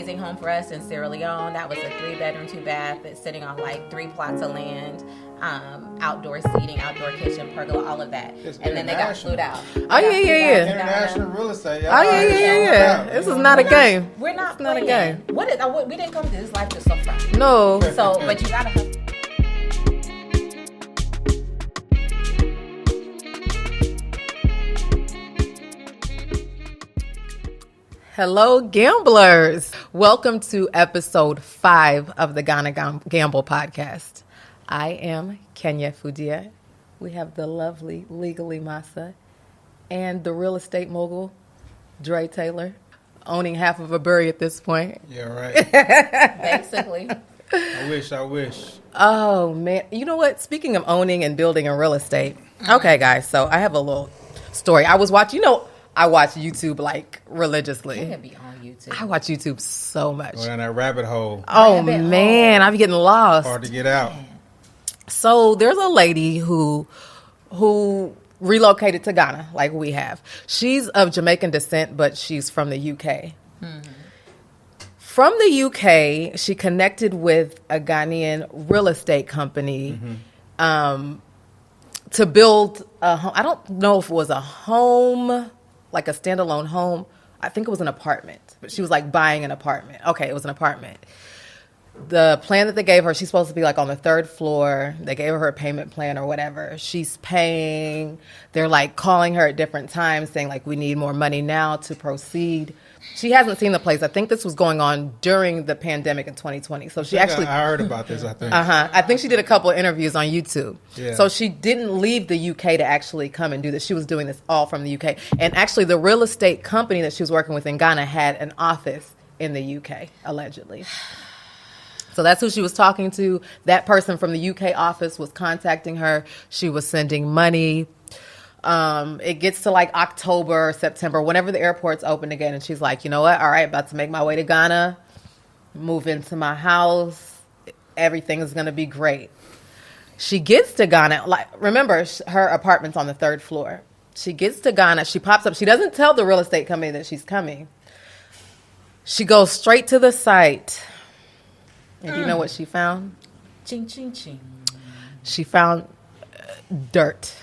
amazing home for us in Sierra Leone. That was a 3-bedroom, 2-bath. It's sitting on like 3 plots of land, outdoor seating, outdoor kitchen, pergola, all of that. And then they got flued out. International real estate. Oh yeah. This is not a game. We're not It's not a playing. game. We didn't come to this life to suffer. No. So, but you gotta have. Hello, gamblers. Welcome to episode 5 of the Ghana Gamble podcast. I am Kenya Fudia. We have the lovely Legally Masa and the real estate mogul, Dre Taylor, owning half of a Burry at this point. Yeah, right. Basically. I wish. Oh, man. You know what? Speaking of owning and building in real estate. Okay, guys. So I have a little story. I was watching, I watch YouTube like religiously. You can be on YouTube. I watch YouTube so much. Go down that rabbit hole. Oh, man. I'm getting lost. Hard to get out. So there's a lady who relocated to Ghana like we have. She's of Jamaican descent, but she's from the UK. Mm-hmm. From the UK, she connected with a Ghanaian real estate company to build a home. I don't know if it was a home, like a standalone home. I think it was an apartment, but she was like buying an apartment. Okay, it was an apartment. The plan that they gave her, she's supposed to be like on the 3rd floor. They gave her a payment plan or whatever. She's paying. They're like calling her at different times saying like, we need more money now to proceed. She hasn't seen the place. I think this was going on during the pandemic in 2020. So she actually... I heard about this, I think. I think she did a couple of interviews on YouTube. Yeah. So she didn't leave the UK to actually come and do this. She was doing this all from the UK. And actually the real estate company that she was working with in Ghana had an office in the UK, allegedly. So that's who she was talking to. That person from the UK office was contacting her. She was sending money. It gets to like October, September, whenever the airport's open again. And she's like, you know what? All right, about to make my way to Ghana, move into my house. Everything is going to be great. She gets to Ghana. Like, remember, her apartment's on the 3rd floor. She gets to Ghana. She pops up. She doesn't tell the real estate company that she's coming. She goes straight to the site. And do you know what she found? Ching, ching, ching. She found dirt.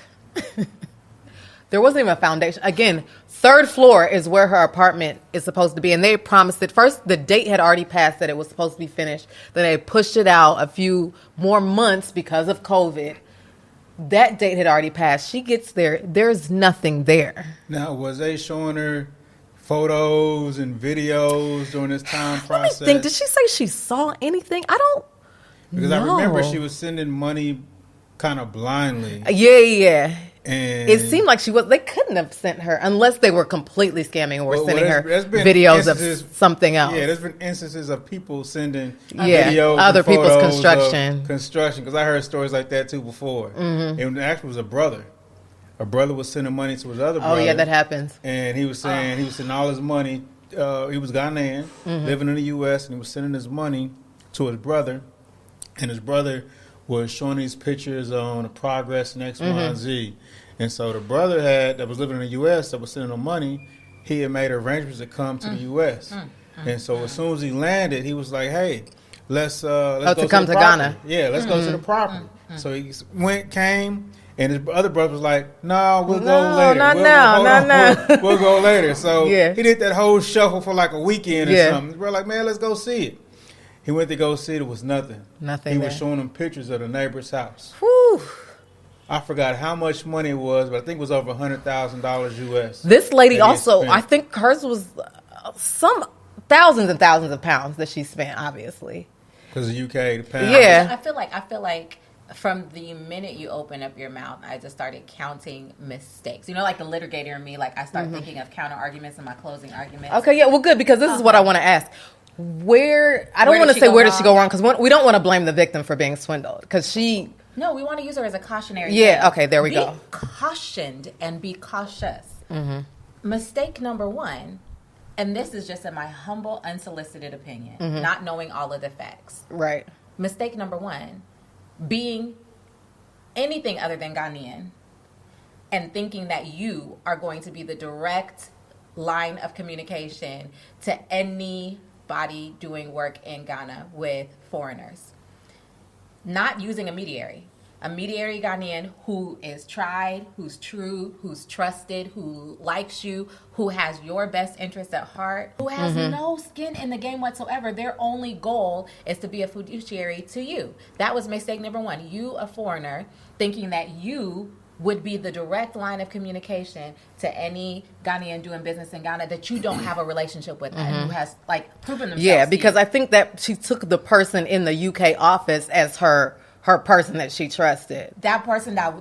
There wasn't even a foundation. Again, 3rd floor is where her apartment is supposed to be. And they promised it. First, the date had already passed that it was supposed to be finished. Then they pushed it out a few more months because of COVID. That date had already passed. She gets there. There's nothing there. Now, was they showing her photos and videos during this time process? Did she say she saw anything? I don't Because know. I remember she was sending money kind of blindly. Yeah. And It seemed like they couldn't have sent her unless they were completely scamming or sending her there's been videos of instances- something else. Yeah, there's been instances of people sending Yeah, videos, other and people's photos construction. of construction. Because I heard stories like that too before. Mm-hmm. And it actually was a brother. A brother was sending money to his other brother. Oh, yeah, that happens. And he was saying he was sending all his money. He was Ghanaian, living in the U.S., and he was sending his money to his brother. And his brother was showing these pictures on the progress and X, Y, and Z. And so the brother that was living in the U.S. that was sending him money, he had made arrangements to come to the U.S. And so as soon as he landed, he was like, "Hey, let's go to come the to property. Ghana. Yeah, let's go to the property." So he came, and his other brother was like, "No, we'll go later. Not we'll, now, hold not on, now." We'll go later." So Yeah. he did that whole shuffle for like a weekend or Yeah. something. We're like, "Man, let's go see it." He went to go see it. It was nothing. Nothing He there. was showing them pictures of the neighbor's house. Whew. I forgot how much money it was, but I think it was over $100,000 U.S. This lady that he also, spent. I think hers was some thousands and thousands of pounds that she spent, obviously. Because the UK, the pound. Yeah. I feel like from the minute you open up your mouth, I just started counting mistakes. You know, like the litigator in me, like I start thinking of counter arguments in my closing arguments. Okay, yeah, well, good, because this is what I want to ask. I don't Where want did to she say go where did she go wrong? wrong, because we don't want to blame the victim for being swindled, because she... No, we want to use her as a cautionary Yeah, tale. okay, there we be go. Cautioned and be cautious. Mistake number 1, and this is just in my humble, unsolicited opinion, not knowing all of the facts. Right. Mistake number 1, being anything other than Ghanaian and thinking that you are going to be the direct line of communication to any body doing work in Ghana with foreigners. Not using a mediary Ghanaian who is tried, who's true, who's trusted, who likes you, who has your best interest at heart, who has no skin in the game whatsoever. Their only goal is to be a fiduciary to you. That was mistake number one. You, a foreigner, thinking that you would be the direct line of communication to any Ghanaian doing business in Ghana that you don't have a relationship with and who has like proven themselves. Yeah, because I think that she took the person in the UK office as her person that she trusted. That person that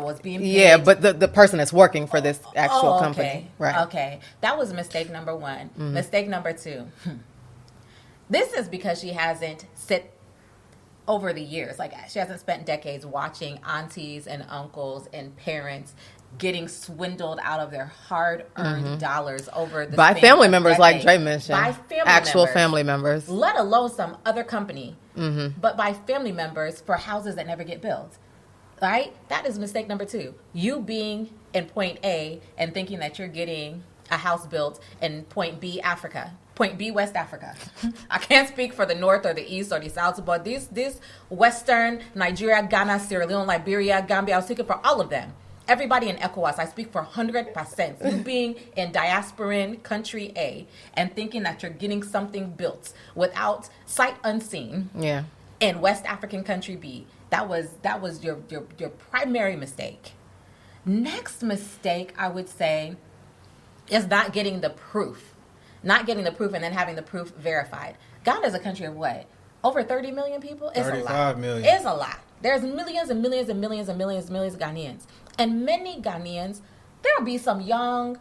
was being paid. Yeah, but the person that's working for this actual company. Right. Okay. That was mistake number one. Mistake number two. This is because she hasn't sit over the years. Like, she hasn't spent decades watching aunties and uncles and parents getting swindled out of their hard-earned dollars over the by family members, like Dre mentioned. By family members. Let alone some other company. But by family members for houses that never get built. Right? That is mistake number two. You being in point A and thinking that you're getting a house built in point B, Africa. Point B, West Africa. I can't speak for the North or the East or the South, but this Western, Nigeria, Ghana, Sierra Leone, Liberia, Gambia, I was speaking for all of them. Everybody in ECOWAS, I speak for 100%. You being in diasporan country A and thinking that you're getting something built without sight unseen in West African country B, that was your primary mistake. Next mistake, I would say, is not getting the proof. Not getting the proof and then having the proof verified. Ghana is a country of what? Over 30 million people? It's 35 million. It's a lot. There's millions and millions and millions and millions and millions of Ghanaians. And many Ghanaians, there will be some young,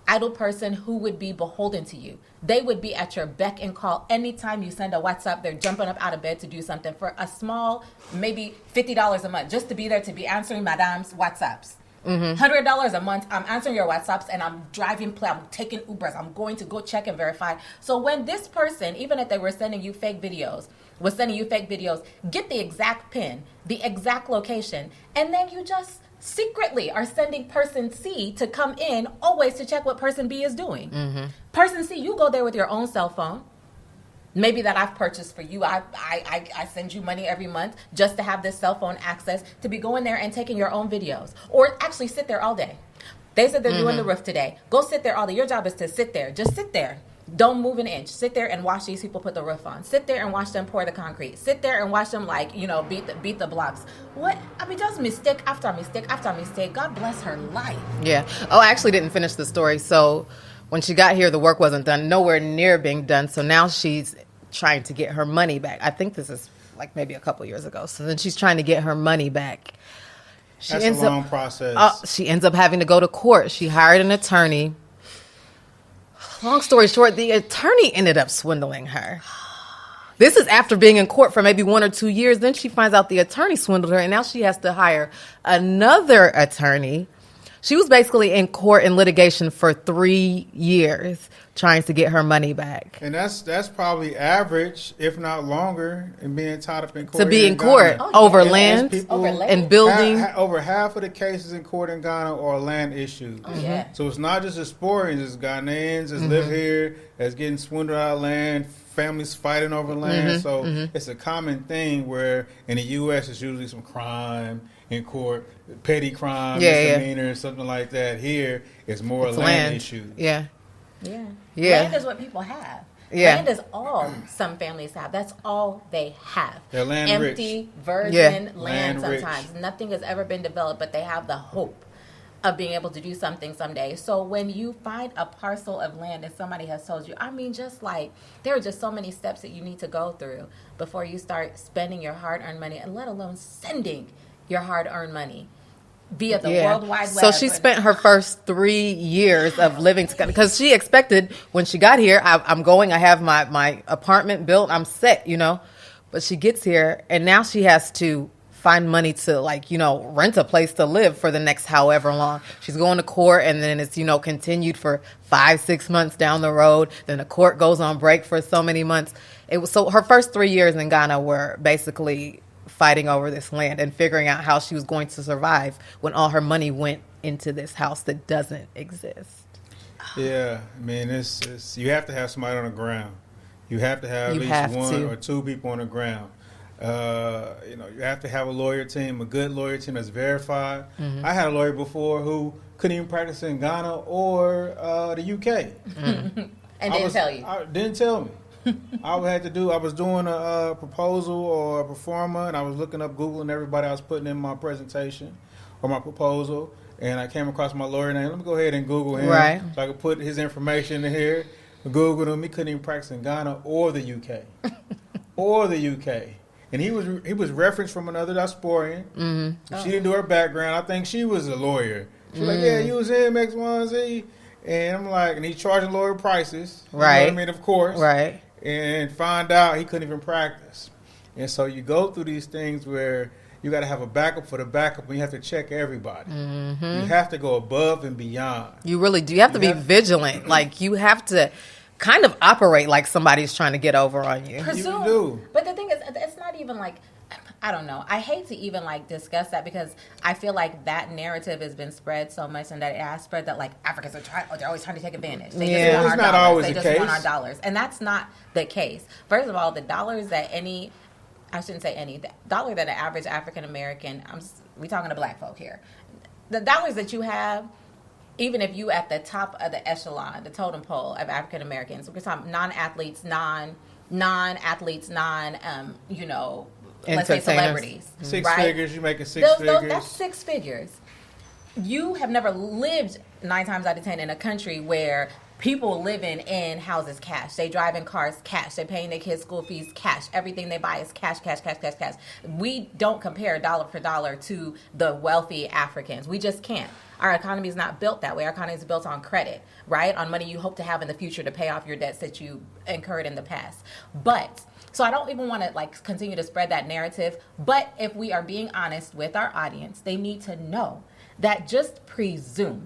idle person who would be beholden to you. They would be at your beck and call. Anytime you send a WhatsApp, they're jumping up out of bed to do something for a small, maybe $50 a month, just to be there to be answering Madame's WhatsApps. $100 a month, I'm answering your WhatsApps and I'm driving, I'm taking Ubers, I'm going to go check and verify. So when this person, even if they were sending you fake videos, get the exact pin, the exact location, and then you just secretly are sending person C to come in always to check what person B is doing. Person C, you go there with your own cell phone. Maybe that I've purchased for you. I send you money every month just to have this cell phone access to be going there and taking your own videos. Or actually sit there all day. They said they're doing the roof today. Go sit there all day. Your job is to sit there. Just sit there. Don't move an inch. Sit there and watch these people put the roof on. Sit there and watch them pour the concrete. Sit there and watch them beat the blocks. What? I mean, just mistake after mistake after mistake. God bless her life. Yeah. Oh, I actually didn't finish the story. So when she got here, the work wasn't done, nowhere near being done. So now she's trying to get her money back. I think this is like maybe a couple years ago. So then she's trying to get her money back. That's a long process. She ends up having to go to court. She hired an attorney. Long story short, the attorney ended up swindling her. This is after being in court for maybe 1 or 2 years. Then she finds out the attorney swindled her, and now she has to hire another attorney. She was basically in court in litigation for 3 years trying to get her money back. And that's probably average, if not longer, in being tied up in court. To be in court over land and building. Over half of the cases in court in Ghana are land issues. So it's not just Diasporans, it's Ghanaians that live here, that's getting swindled out of land, families fighting over land. So it's a common thing where in the U.S. it's usually some crime in court, petty crime, misdemeanor, something like that. Here, it's more land issues. Yeah. Land is what people have. Land is all some families have. That's all they have. They're land empty, rich. virgin land rich. sometimes. Nothing has ever been developed, but they have the hope of being able to do something someday. So when you find a parcel of land and somebody has told you, I mean, just like, there are just so many steps that you need to go through before you start spending your hard-earned money, and let alone sending your hard-earned money via the World Wide Web. So she spent her first 3 years of living together because she expected when she got here, I'm going, I have my apartment built, I'm set, But she gets here and now she has to find money to rent a place to live for the next however long. She's going to court and then it's, continued for 5-6 months down the road. Then the court goes on break for so many months. So her first 3 years in Ghana were basically fighting over this land and figuring out how she was going to survive when all her money went into this house that doesn't exist. Yeah, I mean, it's you have to have somebody on the ground. You have to have You at have least one to. or two people on the ground. You have to have a lawyer team, a good lawyer team that's verified. Mm-hmm. I had a lawyer before who couldn't even practice in Ghana or the UK. And didn't tell you. Didn't tell me. I was doing a proposal or a performer, and I was looking up Google and everybody I was putting in my presentation or my proposal, and I came across my lawyer name. Let me go ahead and Google him Right. so I could put his information in here. Googled him. He couldn't even practice in Ghana or the UK. Or the UK. And he was referenced from another diasporian. Mm-hmm. She didn't do her background. I think she was a lawyer. She was like, yeah, you was him, X, Y, and Z. And I'm like, and he's charging lawyer prices. You know Right. what I mean? Of course. Right. And find out he couldn't even practice. And so you go through these things where you got to have a backup for the backup, and you have to check everybody. Mm-hmm. You have to go above and beyond. You really do. You have to be vigilant. Like, you have to kind of operate like somebody's trying to get over on you. Presume. do. But the thing is, it's not even like, I don't know. I hate to even like discuss that because I feel like that narrative has been spread so much, and that it has spread that like Africans they're always trying to take advantage. They Yeah. just want It's our not dollars. always They the just want case. our dollars, and that's not the case. First of all, the dollars that I shouldn't say any, the dollar that an average African American, we talking to black folk here, the dollars that you have. Even if you at the top of the echelon, the totem pole of African Americans, we're talking non-athletes, non-athletes, let's say Entertainers. celebrities. Six right? figures, you making six figures. That's 6 figures. You have never lived 9 times out of 10 in a country where people living in houses cash. They drive in cars cash. They're paying their kids' school fees cash. Everything they buy is cash, cash, cash, cash, cash. We don't compare dollar for dollar to the wealthy Africans. We just can't. Our economy is not built that way. Our economy is built on credit, right? On money you hope to have in the future to pay off your debts that you incurred in the past. So I don't even want to like continue to spread that narrative. But if we are being honest with our audience, they need to know that just presume,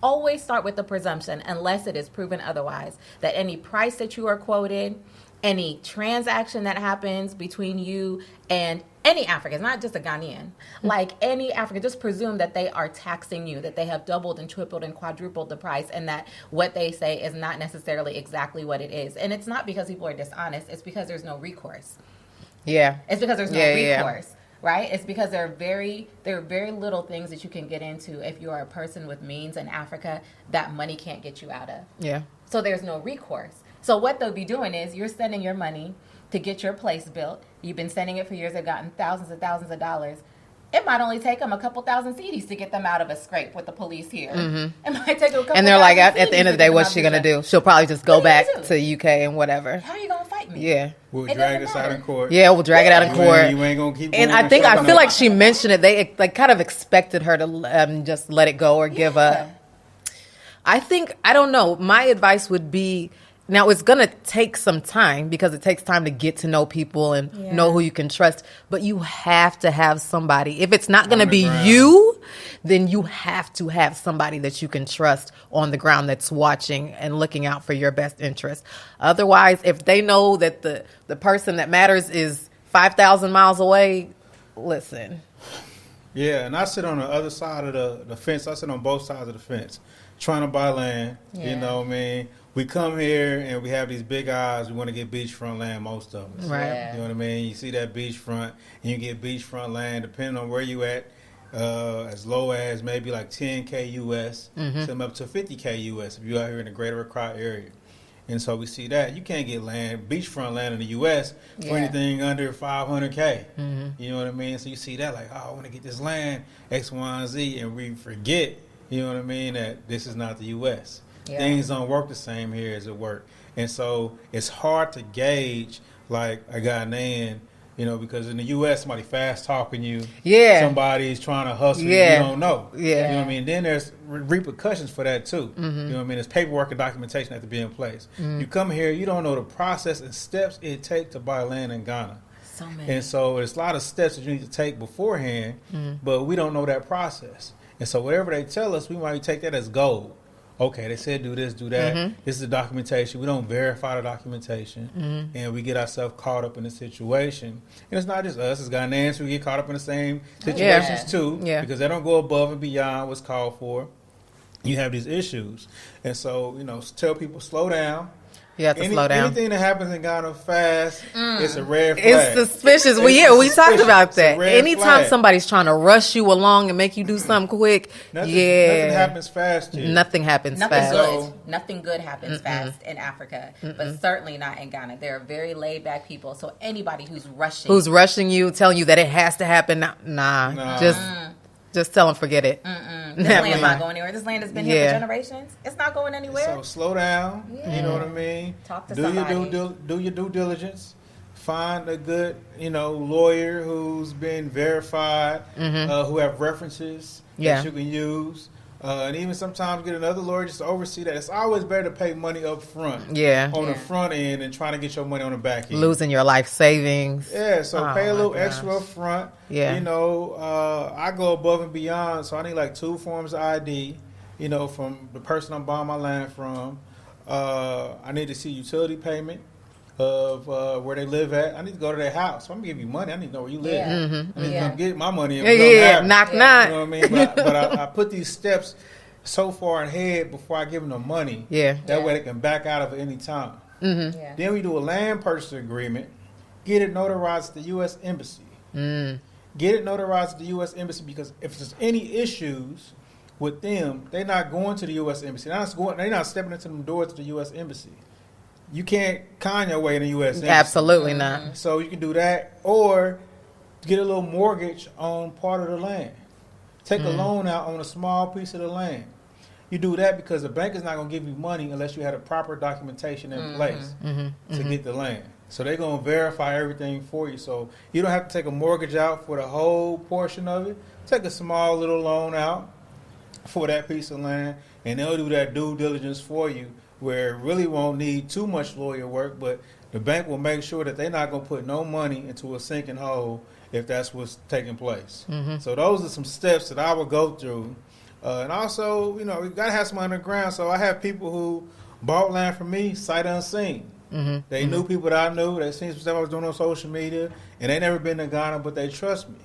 always start with the presumption unless it is proven otherwise, that any price that you are quoted, any transaction that happens between you and any African, not just a Ghanaian, like any African, just presume that they are taxing you, that they have doubled and tripled and quadrupled the price, and that what they say is not necessarily exactly what it is. And it's not because people are dishonest, it's because there's no recourse. Yeah. It's because there's no Yeah. recourse. Right? It's because there are very little things that you can get into if you are a person with means in Africa that money can't get you out of. Yeah. So there's no recourse. So what they'll be doing is you're spending your money to get your place built. You've been spending it for years. They've gotten thousands of dollars. It might only take them a couple thousand CDs to get them out of a scrape with the police here. It might take them a couple And they're like, thousand at the end CDs of the day, to what's get she them going to out of do? She'll probably just go What are you back gonna to UK and whatever. How are you going to fight me? Yeah. We'll It drag doesn't this out in matter. court. Yeah, we'll drag it out of court. You ain't gonna keep And going I think, I shut feel up. like she mentioned it. They kind of expected her to just let it go or give up. I don't know. My advice would be, now it's going to take some time because it takes time to get to know people and know who you can trust. But you have to have somebody. If it's not going to On the be ground. you, then you have to have somebody that you can trust on the ground that's watching and looking out for your best interest. Otherwise, if they know that the person that matters is 5,000 miles away, listen. Yeah, and I sit on the other side of the fence. I sit on both sides of the fence, trying to buy land. Yeah. You know what I mean? We come here and we have these big eyes. We want to get beachfront land, most of us. Right. Yeah. You know what I mean? You see that beachfront, and you get beachfront land, depending on where you at, as low as maybe like 10K US, some up to 50K US if you're out here in the greater Accra area. And so we see that. You can't get land, beachfront land in the U.S. for Yeah. anything under 500K. You know what I mean? So you see that like, oh, I want to get this land, X, Y, and Z, and we forget, you know what I mean, that this is not the U.S. Yeah. Things don't work the same here as it work. And so it's hard to gauge like a Ghanaian, you know, because in the U.S. somebody fast talking you. Yeah. Somebody's trying to hustle Yeah. you. You don't know. Yeah. You know what I mean? Then there's repercussions for that too. You know what I mean? There's paperwork and documentation that have to be in place. You come here, you don't know the process and steps it takes to buy land in Ghana. So many. And so there's a lot of steps that you need to take beforehand, but we don't know that process. And so whatever they tell us, we might take that as gold. Okay, they said do this, do that. This is the documentation. We don't verify the documentation, and we get ourselves caught up in the situation. And it's not just us; it's Ghanaians who get caught up in the same situations too, Yeah. because they don't go above and beyond what's called for. You have these issues, and so tell people slow down. You have to slow down. Anything that happens in Ghana fast, it's a red flag. It's suspicious. We talked about that. Anytime flag. somebody's trying to rush you along and make you do something quick, Nothing happens fast here. Nothing happens fast. Nothing good happens fast in Africa, but certainly not in Ghana. They're very laid back people. So anybody who's rushing you, telling you that it has to happen, nah. Just tell them forget it. This land not going anywhere. This land has been here for generations. It's not going anywhere. So slow down. You know what I mean? Talk to somebody. Do your due diligence. Find a good, lawyer who's been verified, who have references that you can use. And even sometimes get another lawyer just to oversee that. It's always better to pay money up front. On the front end and trying to get your money on the back end. Losing your life savings. Yeah, so pay a little extra up front. Yeah. I go above and beyond. So I need like 2 forms of ID, from the person I'm buying my land from. I need to see utility payment of where they live at. I need to go to their house. So I'm going to give you money. I need to know where you live. I need to come get my money. Knock. You know what I mean? But I put these steps so far ahead before I give them the money. That way they can back out of it any time. Then we do a land purchase agreement. Get it notarized at the U.S. Embassy. Get it notarized at the U.S. Embassy because if there's any issues with them, they're not going to the U.S. Embassy. They're not stepping into the doors to the U.S. Embassy. You can't con your way in the U.S. Embassy. Absolutely not. So you can do that or get a little mortgage on part of the land. Take a loan out on a small piece of the land. You do that because the bank is not going to give you money unless you had a proper documentation in place to get the land. So they're going to verify everything for you. So you don't have to take a mortgage out for the whole portion of it. Take a small little loan out for that piece of land, and they'll do that due diligence for you where it really won't need too much lawyer work, but the bank will make sure that they're not going to put no money into a sinking hole if that's what's taking place. So those are some steps that I would go through. And also, we got to have some underground. So I have people who bought land from me sight unseen. They knew people that I knew. They seen some stuff I was doing on social media, and they never been to Ghana, but they trust me.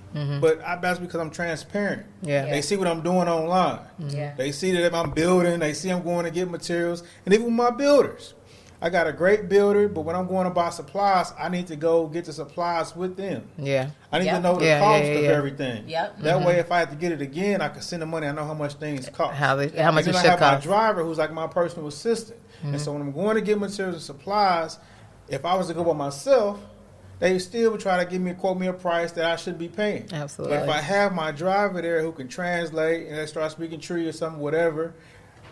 But that's because I'm transparent. They see what I'm doing online. They see that I'm building. They see I'm going to get materials. And even with my builders, I got a great builder, but when I'm going to buy supplies, I need to go get the supplies with them. I need to know the cost of everything. That way, if I have to get it again, I can send the money. I know how much things cost. How much it should cost. I have my driver, who's like my personal assistant. And so when I'm going to get materials and supplies, if I was to go by myself, they still would try to quote me a price that I shouldn't be paying. Absolutely. But if I have my driver there who can translate and they start speaking tree or something, whatever,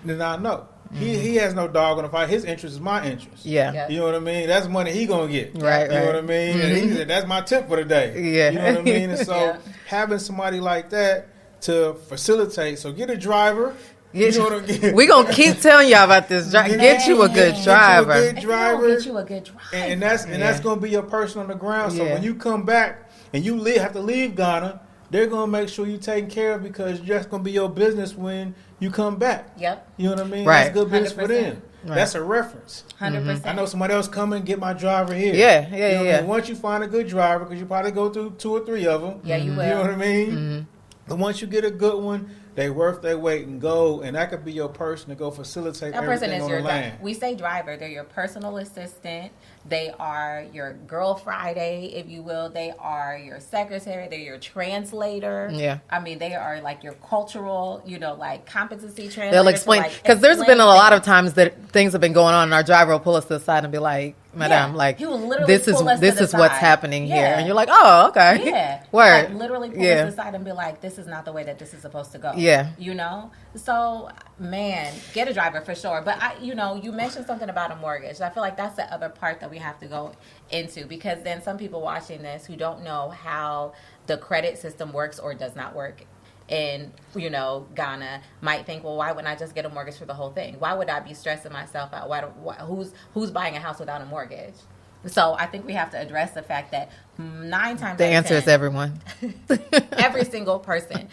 then I know. He has no dog on the fight. His interest is my interest. You know what I mean? That's money he gonna get. You know what I mean? And he said, that's my tip for the day. You know what I mean? And so having somebody like that to facilitate. So get a driver. You know what I mean? We're going to keep telling y'all about this. Get you a good driver. Get you a good driver. And that's going to be your person on the ground. So when you come back and you have to leave Ghana, they're going to make sure you're taken care of because that's going to be your business when you come back. You know what I mean? That's good business 100%. For them. That's a reference. 100%. I know somebody else come and get my driver here. You know what I mean? Once you find a good driver, because you probably go through 2 or 3 of them. You will. You know what I mean? But once you get a good one, they worth their weight in gold, and that could be your person to go facilitate that everything person is on your the land. We say driver. They're your personal assistant. They are your Girl Friday, if you will. They are your secretary. They're your translator. I mean, they are like your cultural, like competency translator. They'll explain. Because there's been a lot of times that things have been going on, and our driver will pull us to the side and be like, Madam, this is what's happening here. And you're like, oh, okay. Word. Literally pull us to the side and be like, this is not the way that this is supposed to go. So, man, get a driver for sure. But, you mentioned something about a mortgage. I feel like that's the other part that we have to go into, because then some people watching this who don't know how the credit system works or does not work in, Ghana might think, well, why wouldn't I just get a mortgage for the whole thing? Why would I be stressing myself out? Who's buying a house without a mortgage? So I think we have to address the fact that 9 times out of 10, the answer is everyone. every single person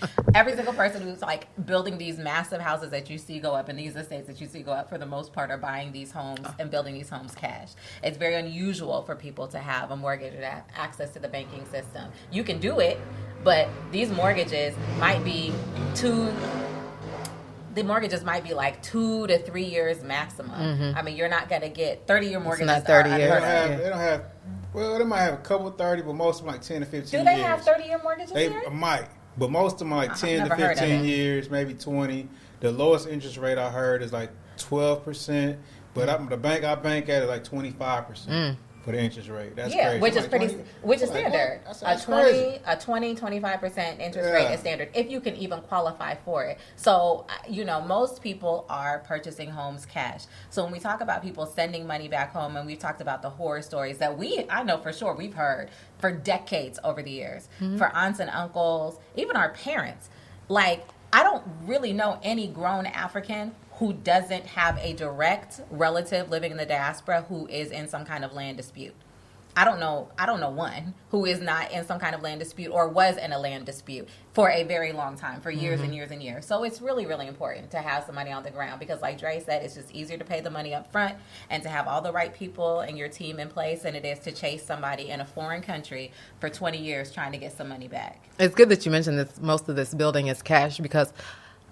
who's like building these massive houses that you see go up and these estates that you see go up, for the most part, are buying these homes and building these homes cash. It's very unusual for people to have a mortgage or to have access to the banking system. You can do it, but these mortgages might be the mortgages might be like 2 to 3 years maximum. I mean, you're not going to get 30-year mortgages. not 30 years. They don't have. Well, they might have a couple 30, but most of them like 10 to 15 years. Do they have 30-year mortgages They here? might, but most of them are like 10 to 15 years, maybe 20. The lowest interest rate I heard is like 12%, but the bank I bank at is like 25%. For the interest rate. That's crazy. Which is like which is standard. A 25% interest rate is standard if you can even qualify for it. So, most people are purchasing homes cash. So when we talk about people sending money back home, and we've talked about the horror stories that I know for sure we've heard for decades over the years, for aunts and uncles, even our parents. Like, I don't really know any grown African who doesn't have a direct relative living in the diaspora who is in some kind of land dispute. I don't know one who is not in some kind of land dispute or was in a land dispute for a very long time, for years and years and years. So it's really, really important to have somebody on the ground because, like Dre said, it's just easier to pay the money up front and to have all the right people and your team in place than it is to chase somebody in a foreign country for 20 years trying to get some money back. It's good that you mentioned that most of this building is cash because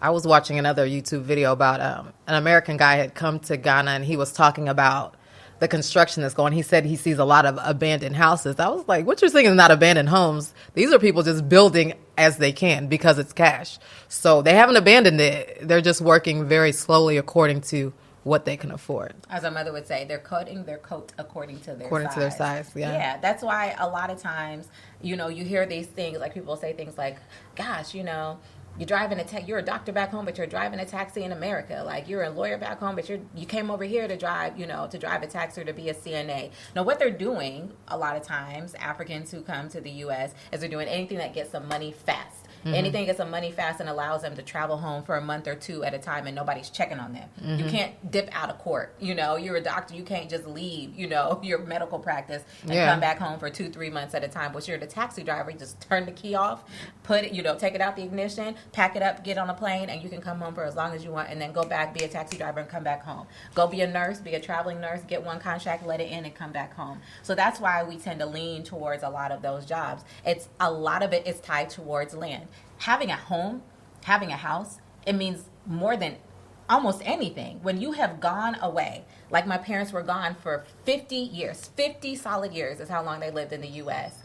I was watching another YouTube video about an American guy had come to Ghana and he was talking about the construction that's going. He said he sees a lot of abandoned houses. I was like, what you're saying is not abandoned homes. These are people just building as they can because it's cash. So they haven't abandoned it. They're just working very slowly according to what they can afford. As our mother would say, they're cutting their coat according to their according size. to their size, yeah. Yeah, that's why a lot of times, you hear these things, like people say things like, gosh, you're driving you're a doctor back home, but you're driving a taxi in America. Like, you're a lawyer back home, but you came over here to drive, to drive a taxi or to be a CNA. Now, what they're doing a lot of times, Africans who come to the U.S., is they're doing anything that gets them money fast. Anything that gets them money fast and allows them to travel home for a month or two at a time and nobody's checking on them. You can't dip out of court. You're a doctor. You can't just leave, your medical practice and come back home for 2-3 months at a time. But you're the taxi driver. You just turn the key off, put it, take it out the ignition, pack it up, get on a plane, and you can come home for as long as you want and then go back, be a taxi driver and come back home. Go be a nurse, be a traveling nurse, get one contract, let it in and come back home. So that's why we tend to lean towards a lot of those jobs. A lot of it is tied towards land. Having a home, having a house, it means more than almost anything. When you have gone away, like my parents were gone for 50 years, 50 solid years is how long they lived in the U.S.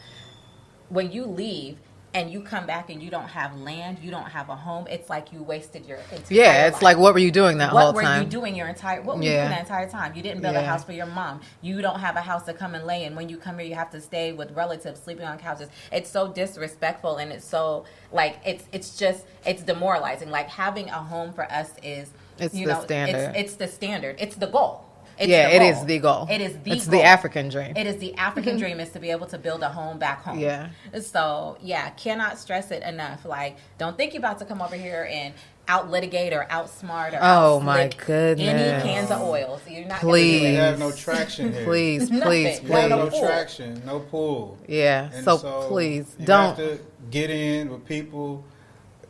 When you leave and you come back and you don't have land, you don't have a home, it's like you wasted your entire life. Like, what were you doing that whole time? What were you doing that entire time? You didn't build a house for your mom. You don't have a house to come and lay in. When you come here, you have to stay with relatives, sleeping on couches. It's so disrespectful, and it's so, like, it's demoralizing. Like, having a home for us is, the standard. It's the standard. It's the goal. It is the goal. It's the African dream. It is the African dream, is to be able to build a home back home. Yeah. So, cannot stress it enough. Like, don't think you're about to come over here and out litigate or outsmart or oh my goodness, any cans of oil. So you're not please. You have no traction here. please. You have no traction, no pull. Yeah. And so please you don't have to get in with people.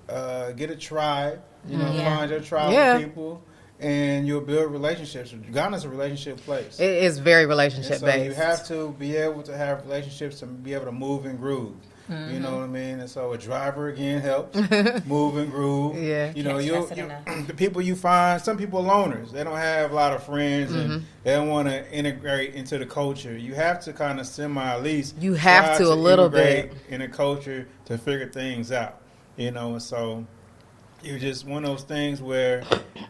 Get a tribe. Find your tribe of people. And you'll build relationships. Ghana's a relationship place. It is very relationship based. So you have to be able to have relationships and be able to move and groove. You know what I mean? And so a driver again helps move and groove. Yeah. The people you find, some people are loners. They don't have a lot of friends and they don't want to integrate into the culture. You have to kind of at least. You have to a little bit in a culture to figure things out. And so you're just one of those things where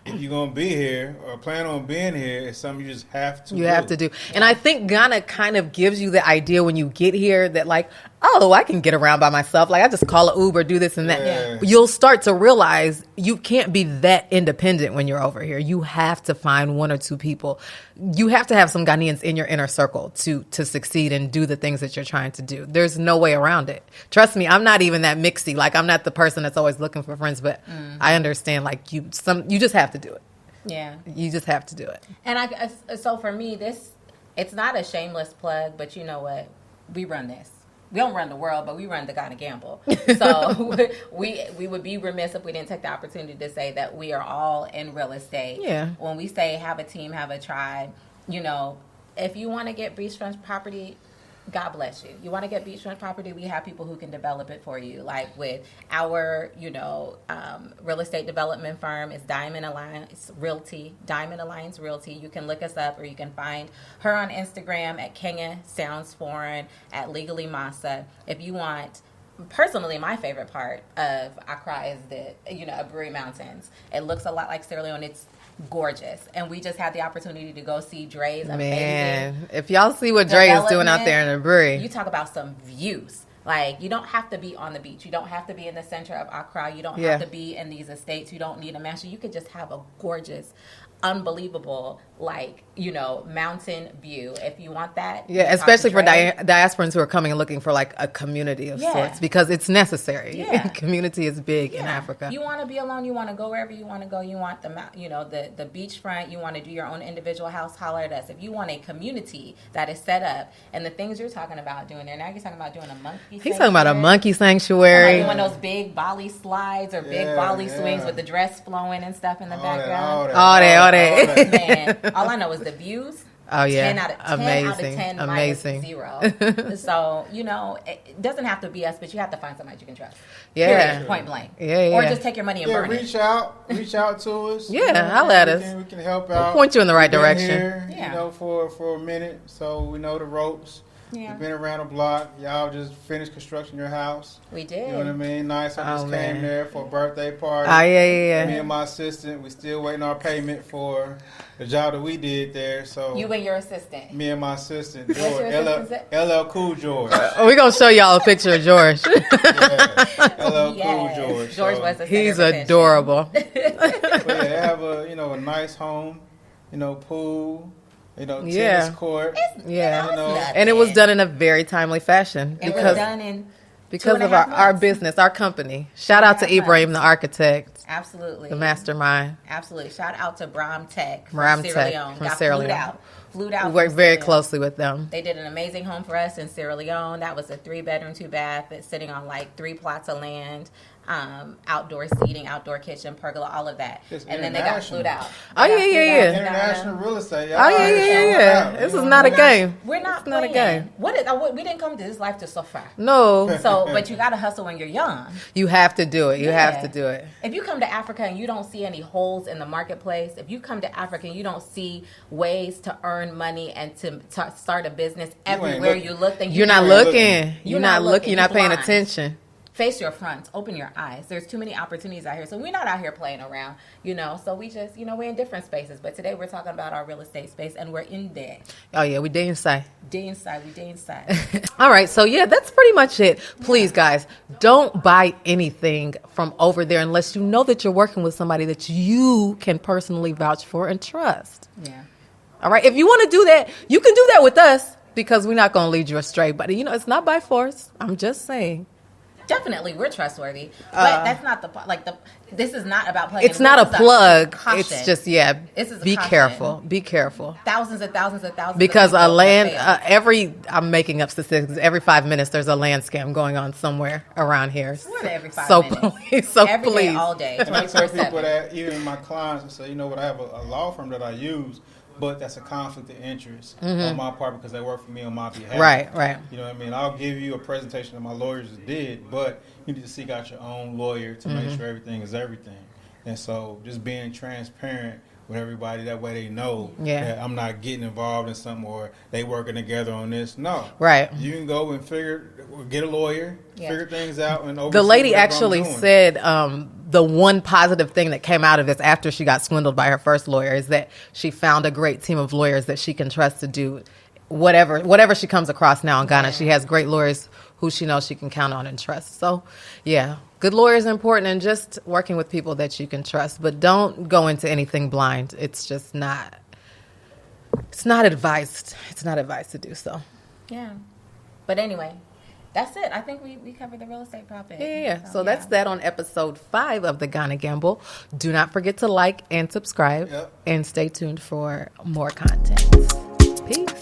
if you're going to be here or plan on being here, it's something you just have to do. You have to do. And I think Ghana kind of gives you the idea when you get here that, like, oh, I can get around by myself. Like, I just call an Uber, do this and that. Yeah. You'll start to realize you can't be that independent when you're over here. You have to find one or two people. You have to have some Ghanaians in your inner circle to succeed and do the things that you're trying to do. There's no way around it. Trust me, I'm not even that mixy. Like, I'm not the person that's always looking for friends, but I understand, like, you just have to do it. Yeah. You just have to do it. And so for me, it's not a shameless plug, but you know what? We run this. We don't run the world, but we run the Ghana Gamble. So we would be remiss if we didn't take the opportunity to say that we are all in real estate. Yeah. When we say have a team, have a tribe, if you want to get beachfront property, God bless you. You want to get beachfront property? We have people who can develop it for you. Like with our, real estate development firm is Diamond Alliance Realty. Diamond Alliance Realty. You can look us up, or you can find her on Instagram at Kenya Sounds Foreign, at Legally Masa. If you want. Personally, my favorite part of Accra is the, Aburi Mountains. It looks a lot like Sierra Leone. It's gorgeous. And we just had the opportunity to go see Dre's amazing. Man, if y'all see what Dre is doing out there in Aburi. You talk about some views. Like, you don't have to be on the beach. You don't have to be in the center of Accra. You don't have to be in these estates. You don't need a mansion. You could just have a gorgeous, unbelievable, mountain view. If you want that. Yeah, especially for diasporans who are coming and looking for like a community of sorts, because it's necessary. Yeah. Community is big in Africa. You want to be alone. You want to go wherever you want to go. You want the beachfront. You want to do your own individual house. Holler at us. If you want a community that is set up and the things you're talking about doing there. Now you're talking about doing a monkey. He's talking about a monkey sanctuary. Doing those big Bali slides or big Bali swings with the dress flowing and stuff in the background. All that. Man, all I know is the views. Oh yeah, 10 out of 10 amazing, out of 10 amazing. -0. So it doesn't have to be us, but you have to find somebody you can trust. Yeah, period, point blank. Yeah. Or just take your money and burn reach it. Reach out to us. Yeah, holla at us. We can help We'll out. point you in the right We've been direction. here, for a minute, so we know the ropes. Yeah. We've been around the block. Y'all just finished constructing your house. We did. You know what I mean? Nice. I just came there for a birthday party. Oh, yeah. Me and my assistant, we still waiting our payment for the job that we did there. So You and your assistant. me and my assistant, What's George, your assistant's LL Cool George. We're going to show y'all a picture of George. LL Cool Yes. George. George So, was the He's center of adorable. but yeah, they have a nice home, pool, tennis court. Yeah. And it was done in a very timely fashion It was done in because 2.5 of our months. business, our company. Shout out to 2.5 Ibrahim, the architect, Absolutely. the mastermind. Absolutely. Shout out to Bram Tech Bram Sierra Tech Leone. from Got Sierra flued Leone. out. Flued out. We work from very Sierra Leone. closely with them. They did an amazing home for us in Sierra Leone. That was a 3-bedroom, 2-bath. It's sitting on like 3 plots of land, outdoor seating, outdoor kitchen, pergola, all of that. It's and then they got flued out. Oh, yeah. International real estate. Oh, yeah. This is not a game. We're not It's not a playing. game. We didn't come to this life to suffer. No. So, but you got to hustle when you're young. You have to do it. You have Yeah. to do it. If you come to Africa and you don't see any holes in the marketplace, if you come to Africa and you don't see ways to earn money and to start a business everywhere looking. you look, then You're not looking. You're not looking. You're not paying blind. attention. Face your fronts. Open your eyes. There's too many opportunities out here. So we're not out here playing around, So we just, we're in different spaces. But today we're talking about our real estate space, and we're in there. Oh, yeah. We day inside. Day inside. We day inside. All right. So, yeah, that's pretty much it. Please, guys, don't buy anything from over there unless you know that you're working with somebody that you can personally vouch for and trust. Yeah. All right. If you want to do that, you can do that with us because we're not going to lead you astray. But, it's not by force. I'm just saying. Definitely, we're trustworthy, but that's not this is not about playing. It's not a plug. It's just This is a be caution. careful. Be careful. Thousands and thousands and thousands. Because of a people fail. I'm making up statistics. Every 5 minutes, there's a land scam going on somewhere around here. What every 5 so minutes? Please, so Every please, day, all day, And I tell people 24/7. that, even my clients, I say, I have a law firm that I use, but that's a conflict of interest on my part because they work for me on my behalf. Right. You know what I mean? I'll give you a presentation that my lawyers did, but you need to seek out your own lawyer to make sure everything is everything. And so just being transparent with everybody, that way they know that I'm not getting involved in something or they working together on this. No. Right. You can go and get a lawyer, figure things out. And The lady whatever I'm actually doing. said the one positive thing that came out of this after she got swindled by her first lawyer is that she found a great team of lawyers that she can trust to do whatever she comes across now in Ghana. She has great lawyers who she knows she can count on and trust. So, yeah, good lawyers are important, and just working with people that you can trust. But don't go into anything blind. It's just not. It's not advised. It's not advised to do so. Yeah, but anyway, that's it. I think we covered the real estate topic. Yeah. So that's that on episode 5 of the Ghana Gamble. Do not forget to like and subscribe, and stay tuned for more content. Peace.